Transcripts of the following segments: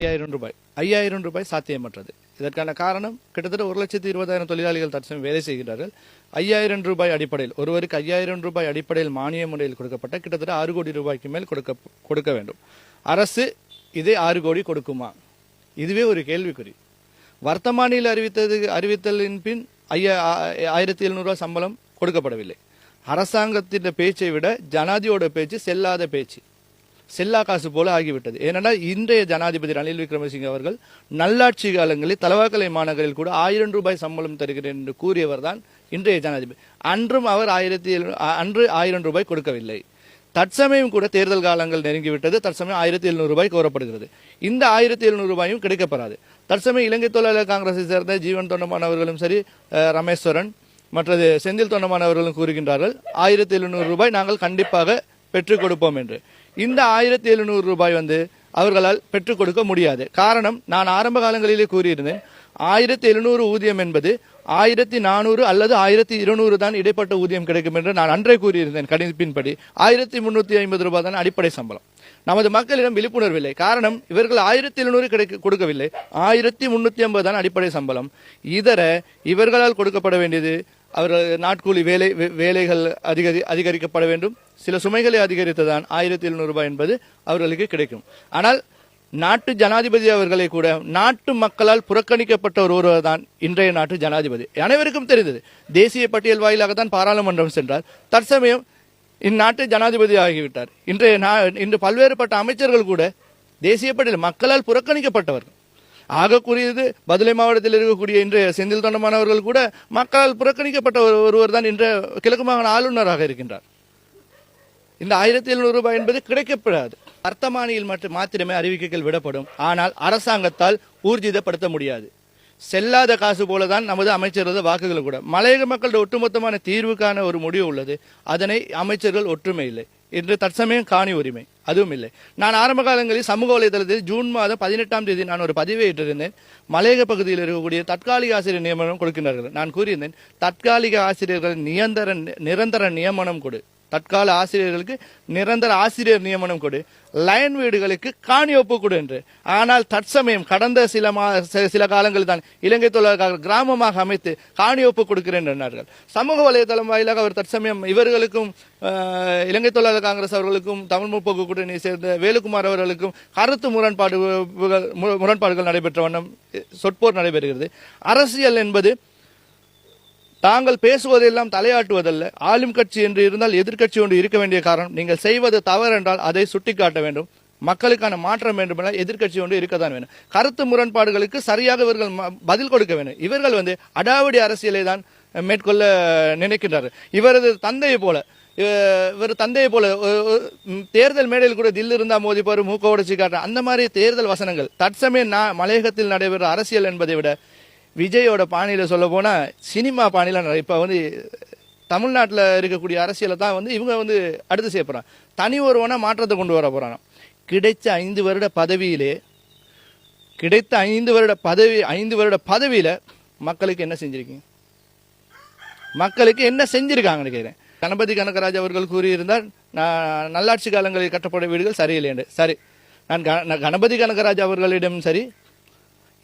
ரூபாய் 5000 ரூபாய் சாத்தியமற்றது. இதற்கான காரணம் கிட்டத்தட்ட 1,20,000 தொழிலாளிகள் தற்சமயம் வேலை செய்கிறார்கள். 5000 ரூபாய் அடிப்படையில் ஒருவருக்கு 5000 ரூபாய் அடிப்படையில் மானிய முறையில் கொடுக்கப்பட்ட கிட்டத்தட்ட 6 கோடி ரூபாய்க்கு மேல் கொடுக்க வேண்டும். அரசு இதே 6 கோடி கொடுக்குமா? இதுவே ஒரு கேள்விக்குறி. வர்த்தமானியில் அறிவித்தலின் பின் 1700 ரூபாய் சம்பளம் கொடுக்கப்படவில்லை. அரசாங்கத்தின் பேச்சை விட ஜனாதிபதியோட பேச்சு செல்லாத பேச்சு, செல்லா காசு போல ஆகிவிட்டது. ஏனென்றால் இன்றைய ஜனாதிபதி ரணில் விக்ரமசிங்கே அவர்கள் நல்லாட்சி காலங்களில் தலவாக்கலை மாநகரில் கூட 1000 ரூபாய் சம்பளம் தருகிறேன் என்று கூறியவர் தான் இன்றைய ஜனாதிபதி. அன்றும் அவர் 1000 ரூபாய் கொடுக்கவில்லை. தற்சமயம் கூட தேர்தல் காலங்கள் நெருங்கிவிட்டது. தற்சமயம் 1700 ரூபாய் கோரப்படுகிறது. இந்த 1700 ரூபாயும் கிடைக்கப்படாது. தற்சமயம் இலங்கை தொழிலாளர் காங்கிரஸை சேர்ந்த ஜீவன் தொண்டமான் அவர்களும் சரி, ரமேஸ்வரன் மற்றது செந்தில் தொண்டமான் அவர்களும் கூறுகின்றார்கள் 1700 ரூபாய் நாங்கள் கண்டிப்பாக பெற்றுக் கொடுப்போம் என்று. இந்த 1700 ரூபாய் அவர்களால் பெற்றுக் கொடுக்க முடியாது. காரணம், நான் ஆரம்ப காலங்களிலே கூறியிருந்தேன், 1700 ஊதியம் என்பது 1400 அல்லது 1200 தான் இடைப்பட்ட ஊதியம் கிடைக்கும் என்று நான் அன்றே கூறியிருந்தேன். கணிப்பின்படி 1350 ரூபாய் தான் அடிப்படை சம்பளம். நமது மக்களிடம் விழிப்புணர்வு இல்லை. காரணம், இவர்கள் 1700 கொடுக்கவில்லை, 1350 தான் அடிப்படை சம்பளம். இதர இவர்களால் கொடுக்கப்பட வேண்டியது அவர்கள் நாட்கூலி வேலைகள் அதிகரிக்கப்பட வேண்டும். சில சுமைகளை அதிகரித்ததான் 1700 ரூபாய் என்பது அவர்களுக்கு கிடைக்கும். ஆனால் நாட்டு ஜனாதிபதி அவர்களை கூட நாட்டு மக்களால் புறக்கணிக்கப்பட்ட ஒருவர் தான் இன்றைய நாட்டு ஜனாதிபதி. அனைவருக்கும் தெரிந்தது. தேசிய பட்டியல் வாயிலாகத்தான் பாராளுமன்றம் சென்றார். தற்சமயம் இந்நாட்டு ஜனாதிபதி ஆகிவிட்டார். இன்று பல்வேறுபட்ட அமைச்சர்கள் கூட தேசிய பட்டியல் மக்களால் புறக்கணிக்கப்பட்டவர்கள். ஆகக்கூடியது பதுளை மாவட்டத்தில் இருக்கக்கூடிய இன்றைய செந்தில் தொண்டமானவர்கள் கூட மக்களால் புறக்கணிக்கப்பட்ட ஒருவர் தான் இன்றைய கிழக்கு மாகாண ஆளுநராக இருக்கின்றார். இந்த 1700 ரூபாய் என்பது கிடைக்கப்படாது. வர்த்தமானியில் மாத்திரமே அறிவிக்கைகள் விடப்படும். ஆனால் அரசாங்கத்தால் ஊர்ஜிதப்படுத்த முடியாது. செல்லாத காசு போலதான் நமது அமைச்சரது வாக்குகள் கூட. மலையக மக்களுடைய ஒட்டுமொத்தமான தீர்வுக்கான ஒரு முடிவு உள்ளது. அதனை அமைச்சர்கள் ஒற்றுமை இல்லை. இன்று தற்சமயம் காணி உரிமை அதுவும் இல்லை. நான் ஆரம்ப காலங்களில் சமூக வலைதளத்தில் ஜூன் மாதம் 18ஆம் தேதி நான் ஒரு பதிவை இட்டிருந்தேன். மலையக பகுதியில் இருக்கக்கூடிய தற்காலிக ஆசிரியர் நியமனம் கொடுக்கின்றார்கள். நான் கூறியிருந்தேன், தற்காலிக ஆசிரியர்கள் நிரந்தர நியமனம் கொடு, தற்கால ஆசிரியர்களுக்கு நிரந்தர ஆசிரியர் நியமனம் கொடு, லைன் வீடுகளுக்கு காணி ஒப்பு கொடு என்று. ஆனால் தற்சமயம் கடந்த சில காலங்களில் தான் இலங்கை தொழிலாளர்கள் கிராமமாக அமைத்து காணி ஒப்பு கொடுக்கிறேன் என்றார்கள். சமூக வலைதளம் வாயிலாக அவர் தற்சமயம் இவர்களுக்கும் இலங்கை தொழிலாளர் காங்கிரஸ் அவர்களுக்கும் தமிழ் முற்போக்கு கூட்டணியை சேர்ந்த வேலுக்குமார் அவர்களுக்கும் கருத்து முரண்பாடுகள் நடைபெற்ற வண்ணம் சொற்போர் நடைபெறுகிறது. அரசியல் என்பது தாங்கள் பேசுவதெல்லாம் தலையாட்டுவதல்ல. ஆளும் கட்சி என்று இருந்தால் எதிர்கட்சி ஒன்று இருக்க வேண்டிய காரணம், நீங்கள் செய்வது தவறு என்றால் அதை சுட்டிக்காட்ட வேண்டும். மக்களுக்கான மாற்றம் வேண்டுமென்றால் எதிர்கட்சி ஒன்று இருக்கத்தான் வேண்டும். கருத்து முரண்பாடுகளுக்கு சரியாக இவர்கள் பதில் கொடுக்க வேண்டும். இவர்கள் அடாவடி அரசியலை தான் மேற்கொள்ள நினைக்கின்றார்கள். இவர் தந்தையை போல தேர்தல் மேடையில் கூட தில்லு இருந்தா மோதி பாரு மூக்க உடைச்சி காட்டுற அந்த மாதிரி தேர்தல் வசனங்கள். தற்சமயம் மலையகத்தில் நடைபெற அரசியல் என்பதை விட விஜயோட பாணியில சொல்ல போனா சினிமா பாணியில இப்ப தமிழ்நாட்டில் இருக்கக்கூடிய அரசியலை தான் இவங்க அடுத்து செய்ய போறாங்க. தனி ஒருவனா மாற்றத்தை கொண்டு வர போறாங்க. கிடைத்த 5 வருட பதவியில மக்களுக்கு என்ன செஞ்சிருக்கீங்க? மக்களுக்கு என்ன செஞ்சிருக்காங்கன்னு கேட்கிறேன். கணபதி கனகராஜ் அவர்கள் கூறியிருந்தால் நல்லாட்சி காலங்களில் கட்டப்பட்ட வீடுகள் சரியில்லை என்று. சரி, நான் கணபதி கனகராஜ் அவர்களிடம் சரி,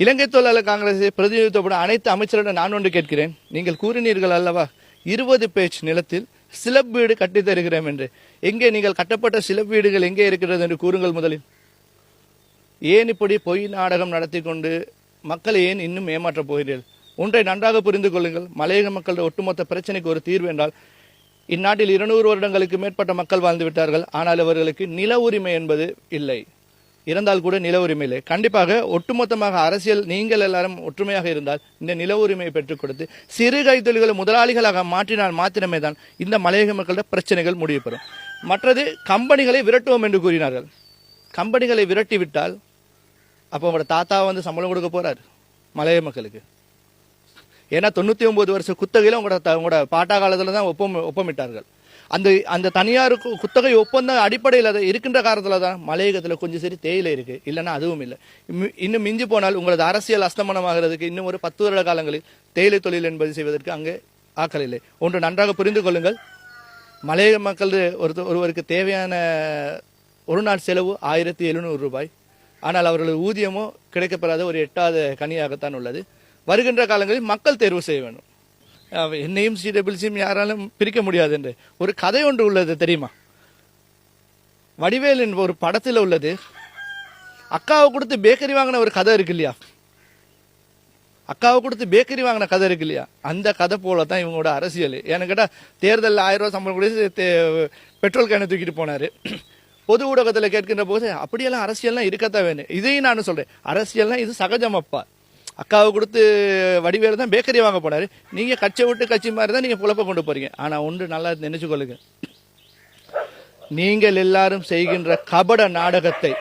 இலங்கை தொழிலாளர் காங்கிரஸை பிரதிநிதித்துவப்படும் அனைத்து அமைச்சரிடம் நான் ஒன்று கேட்கிறேன். நீங்கள் கூறினீர்கள் அல்லவா 20 பேஜ் நிலத்தில் சிலப் வீடு கட்டி தருகிறேன் என்று. எங்கே நீங்கள் கட்டப்பட்ட சிலப் வீடுகள் எங்கே இருக்கிறது என்று கூறுங்கள் முதலில். ஏன் இப்படி பொய் நாடகம் நடத்தி கொண்டு மக்களை ஏன் இன்னும் ஏமாற்றப் போகிறீர்கள்? ஒன்றை நன்றாக புரிந்து கொள்ளுங்கள். மலையக மக்களுடைய ஒட்டுமொத்த பிரச்சனைக்கு ஒரு தீர்வு என்றால், இந்நாட்டில் 200 வருடங்களுக்கு மேற்பட்ட மக்கள் வாழ்ந்து விட்டார்கள். ஆனால் அவர்களுக்கு நில உரிமை என்பது இல்லை. இருந்தால் கூட நில உரிமை இல்லை. கண்டிப்பாக ஒட்டுமொத்தமாக அரசியல் நீங்கள் எல்லாரும் ஒற்றுமையாக இருந்தால் இந்த நில உரிமையை பெற்றுக் கொடுத்து சிறு கைத்தொழில்களை முதலாளிகளாக மாற்றினால் மாத்திரமே தான் இந்த மலையக மக்களுடைய பிரச்சனைகள் முடிவு பெறும். மற்றது, கம்பெனிகளை விரட்டுவோம் என்று கூறினார்கள். கம்பெனிகளை விரட்டி விட்டால் அப்போ உங்களோட தாத்தா சம்பளம் கொடுக்க போறாரு மலையக மக்களுக்கு. ஏன்னா 99 வருஷ குத்தகையில உங்களோட பாட்டா காலத்துல தான் ஒப்பமிட்டார்கள். அந்த தனியார் குத்தகை ஒப்பந்த அடிப்படையில் இருக்கின்ற காலத்தில் தான் மலையகத்தில் கொஞ்சம் சரி தேயிலை இருக்கு, இல்லைன்னா அதுவும் இல்லை. இன்னும் மிஞ்சி போனால் உங்களது அரசியல் அஸ்தமனமாகிறதுக்கு இன்னும் ஒரு 10 வருட காலங்களில் தேயிலை தொழில் என்பது செய்வதற்கு அங்கே ஆக்கள் இல்லை. ஒன்று நன்றாக புரிந்து கொள்ளுங்கள். மலையக மக்கள் ஒருவருக்கு தேவையான ஒரு நாள் செலவு 1700 ரூபாய். ஆனால் அவர்களது ஊதியமோ கிடைக்கப்பெறாத ஒரு எட்டாத கனியாகத்தான் உள்ளது. வருகின்ற காலங்களில் மக்கள் தேர்வு செய்ய வேண்டும். என்னையும் சிடபிள்சியும் யாராலும் பிரிக்க முடியாது என்று ஒரு கதை ஒன்று உள்ளது தெரியுமா? வடிவேல் என்ற ஒரு படத்தில் உள்ளது. அக்காவை கொடுத்து பேக்கரி வாங்கின ஒரு கதை இருக்கு இல்லையா? அக்காவை கொடுத்து பேக்கரி வாங்கின கதை இருக்கு இல்லையா? அந்த கதை போல தான் இவங்களோட அரசியல். ஏன்னு கேட்டால் தேர்தலில் 1000 ரூபா சம்பளம் கூட பெட்ரோல் கேனை தூக்கிட்டு போனார். பொது ஊடகத்தில் கேட்கின்ற போது அப்படியெல்லாம் அரசியல்லாம் இருக்கத்தான் வேணும். இதையும் நான் சொல்கிறேன், அரசியல்னா இது சகஜமப்பா. அக்காவை கொடுத்து வடிவேலு தான் பேக்கரி வாங்க போனார். நீங்கள் கட்சி விட்டு கட்சி மாதிரி தான் நீங்கள் குழப்ப கொண்டு போகிறீங்க. ஆனால் ஒன்று நல்லா நினைச்சுக்கொள்ளுங்க, நீங்கள் எல்லாரும் செய்கின்ற கபட நாடகத்தை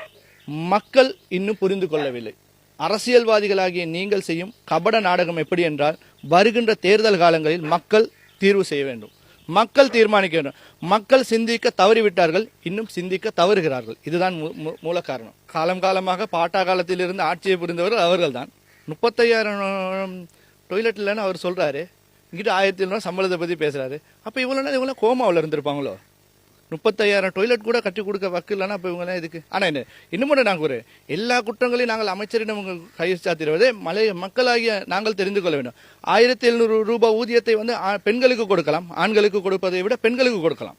மக்கள் இன்னும் புரிந்து கொள்ளவில்லை. அரசியல்வாதிகளாகிய நீங்கள் செய்யும் கபட நாடகம் எப்படி என்றால், வருகின்ற தேர்தல் காலங்களில் மக்கள் தீர்வு செய்ய வேண்டும், மக்கள் தீர்மானிக்க வேண்டும். மக்கள் சிந்திக்க தவறிவிட்டார்கள், இன்னும் சிந்திக்க தவறுகிறார்கள். இதுதான் மூல காரணம். காலம் காலமாக பாட்டா காலத்திலிருந்து ஆட்சியை புரிந்தவர்கள் அவர்கள் தான். 35,000 டொய்லெட் இல்லைன்னு அவர் சொல்றாரு. இங்கிட்ட 1,700 சம்பளத்தை பத்தி பேசுறாரு. அப்ப இவங்களாம் கோமாவில் இருந்திருப்பாங்களோ? 35,000 டொய்லெட் கூட கட்டி கொடுக்க வக்கு இல்லைன்னா அப்போ இவங்க இதுக்கு. ஆனால் என்ன இன்னும் நாங்கள் ஒரு எல்லா குற்றங்களையும் நாங்கள் அமைச்சரிடம் கைச்சாத்திடுவதே மக்களாகிய நாங்கள் தெரிந்து கொள்ள வேண்டும். 1,700 ரூபாய் ஊதியத்தை வந்து பெண்களுக்கு கொடுக்கலாம், ஆண்களுக்கு கொடுப்பதை விட பெண்களுக்கு கொடுக்கலாம்.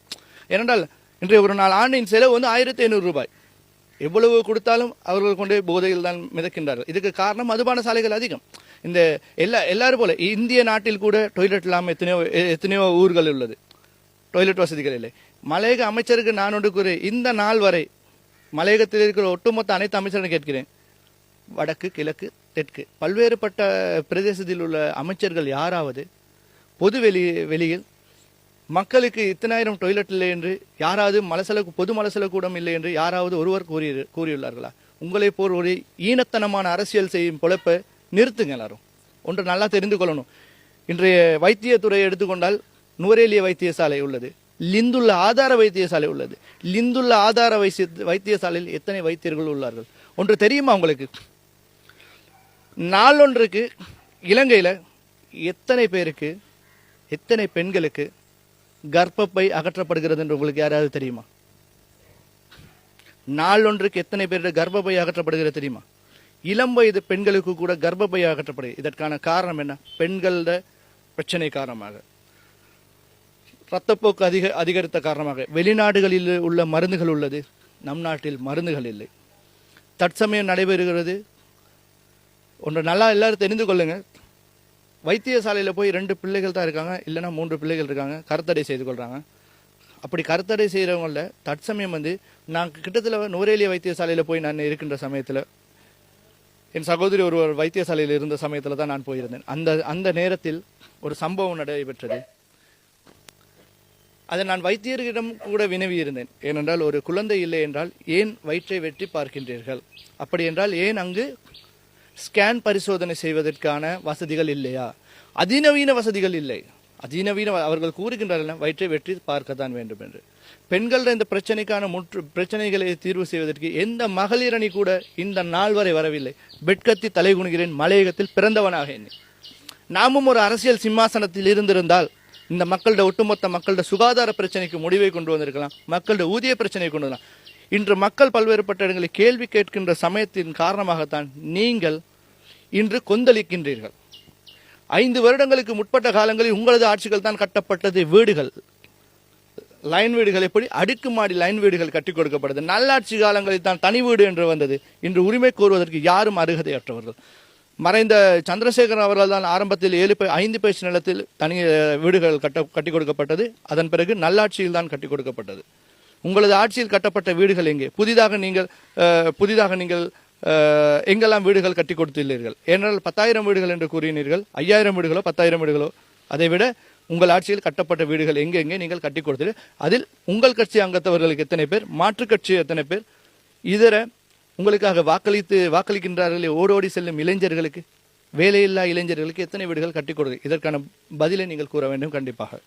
ஏனென்றால் இன்றைய ஒரு நாள் ஆண்டின் செலவு வந்து 1,500 ரூபாய். எவ்வளவு கொடுத்தாலும் அவர்கள் கொண்டே போதையில் தான் மிதக்கின்றார்கள். இதுக்கு காரணம் மதுபான சாலைகள் அதிகம். இந்த எல்லாரும் போல இந்திய நாட்டில் கூட டொய்லெட் இல்லாமல் எத்தனையோ ஊர்கள் உள்ளது, டொய்லெட் வசதிகள் இல்லை. மலையக அமைச்சருக்கு நான் ஒன்று கூறு, இந்த நாள் வரை மலையகத்தில் இருக்கிற ஒட்டுமொத்த அனைத்து அமைச்சரும் கேட்கிறேன், வடக்கு கிழக்கு தெற்கு பல்வேறுபட்ட பிரதேசத்தில் உள்ள அமைச்சர்கள் யாராவது பொது வெளியில் மக்களுக்கு இத்தனாயிரம் டொய்லெட் இல்லை என்று யாராவது பொது மலசல கூடம் இல்லை என்று யாராவது ஒருவர் கூறியுள்ளார்களா? உங்களை போர் ஒரு ஈனத்தனமான அரசியல் செய்யும் பொழப்பை நிறுத்துங்க. எல்லாரும் ஒன்று நல்லா தெரிந்து கொள்ளணும். இன்றைய வைத்தியத்துறையை எடுத்துக்கொண்டால் நுவரேலிய வைத்தியசாலை உள்ளது, லிந்துள்ள ஆதார வைத்தியசாலை உள்ளது. லிந்துள்ள ஆதார வைத்தியசாலையில் எத்தனை வைத்தியர்கள் உள்ளார்கள் ஒன்று தெரியுமா உங்களுக்கு? நாளொன்றுக்கு இலங்கையில் எத்தனை பேருக்கு, எத்தனை பெண்களுக்கு கர்ப்பப்பை அகற்றப்படுகிறது என்று உங்களுக்கு யாராவது தெரியுமா? நாளொன்றுக்கு எத்தனை பேருக்கு கர்ப்பப்பை அகற்றப்படுகிறது தெரியுமா? இளம் வயது பெண்களுக்கு கூட கர்ப்பப்பை அகற்றப்படுகிறது. இதற்கான காரணம் என்ன? பெண்களோட பிரச்சனை காரணமாக, இரத்தப்போக்கு அதிகரித்த காரணமாக. வெளிநாடுகளில் உள்ள மருந்துகள் உள்ளது, நம் நாட்டில் மருந்துகள் இல்லை. தற்சமயம் நடைபெறுகிறது ஒன்று நல்லா எல்லாரும் தெரிந்து கொள்ளுங்க. வைத்தியசாலையில் போய் 2 பிள்ளைகள் தான் இருக்காங்க, இல்லைன்னா 3 பிள்ளைகள் இருக்காங்க, கருத்தடை செய்து கொள்கிறாங்க. அப்படி கருத்தடை செய்கிறவங்கள தற்சமயம் வந்து நான் கிட்டத்தட்ட நுவரேலிய வைத்தியசாலையில் போய் நான் இருக்கின்ற சமயத்தில், என் சகோதரி ஒருவர் வைத்தியசாலையில் இருந்த சமயத்தில் தான் நான் போயிருந்தேன். அந்த நேரத்தில் ஒரு சம்பவம் நடைபெற்றது. அதை நான் வைத்தியர்களிடம் கூட வினவி இருந்தேன். ஏனென்றால் ஒரு குழந்தை இல்லை என்றால் ஏன் வயிற்றை வெட்டி பார்க்கின்றீர்கள்? அப்படி என்றால் ஏன் அங்கு ஸ்கேன் பரிசோதனை செய்வதற்கான வசதிகள் இல்லையா? அதிநவீன வசதிகள் இல்லை. அவர்கள் கூறுகின்றார்கள் வயிற்றை வெட்டி பார்க்கத்தான் வேண்டும் என்று. பெண்கள இந்த பிரச்சனைக்கான பிரச்சனைகளை தீர்வு செய்வதற்கு எந்த மகளிரணி கூட இந்த நாள் வரை வரவில்லை. பெட்கத்தி தலை குனிகிறேன், மலையகத்தில் பிறந்தவனாக எண்ணி. நாமும் ஒரு அரசியல் சிம்மாசனத்தில் இருந்திருந்தால் இந்த மக்களோட ஒட்டுமொத்த மக்களோட சுகாதார பிரச்சனைக்கு முடிவை கொண்டு வந்திருக்கலாம், மக்களோட ஊதிய பிரச்சனையை கொண்டு வரலாம். இன்று மக்கள் பல்வேறுபட்ட இடங்களில் கேள்வி கேட்கின்ற சமயத்தின் காரணமாகத்தான் நீங்கள் இன்று கொந்தளிக்கின்றீர்கள். 5 வருடங்களுக்கு முற்பட்ட காலங்களில் உங்களது ஆட்சிகள் தான் கட்டப்பட்டது வீடுகள், லைன் வீடுகள். எப்படி அடுக்குமாடி லைன் வீடுகள் கட்டிக் கொடுக்கப்படுது. நல்லாட்சி காலங்களில் தான் தனி வீடு என்று வந்தது. இன்று உரிமை கோருவதற்கு யாரும் அருகதையற்றவர்கள். மறைந்த சந்திரசேகரன் அவர்கள் தான் ஆரம்பத்தில் 5 பேச்சு நிலத்தில் தனி வீடுகள் கட்டி கொடுக்கப்பட்டது. அதன் பிறகு நல்லாட்சியில் தான் கட்டி கொடுக்கப்பட்டது. உங்களது ஆட்சியில் கட்டப்பட்ட வீடுகள் எங்கே? புதிதாக நீங்கள் எங்கெல்லாம் வீடுகள் கட்டி கொடுத்துள்ளீர்கள்? ஏனென்றால் 10,000 வீடுகள் என்று கூறினீர்கள். 5,000 வீடுகளோ 10,000 வீடுகளோ, அதை விட உங்கள் ஆட்சியில் கட்டப்பட்ட வீடுகள் எங்கே நீங்கள் கட்டி கொடுத்தீர்கள்? அதில் உங்கள் கட்சி அங்கத்தவர்களுக்கு எத்தனை பேர், மாற்றுக் கட்சி எத்தனை பேர், இதர உங்களுக்காக வாக்களிக்கின்றார்களே ஓடோடி செல்லும் இளைஞர்களுக்கு, வேலையில்லா இளைஞர்களுக்கு எத்தனை வீடுகள் கட்டி கொடுத்து? இதற்கான பதிலை நீங்கள் கூற வேண்டும் கண்டிப்பாக.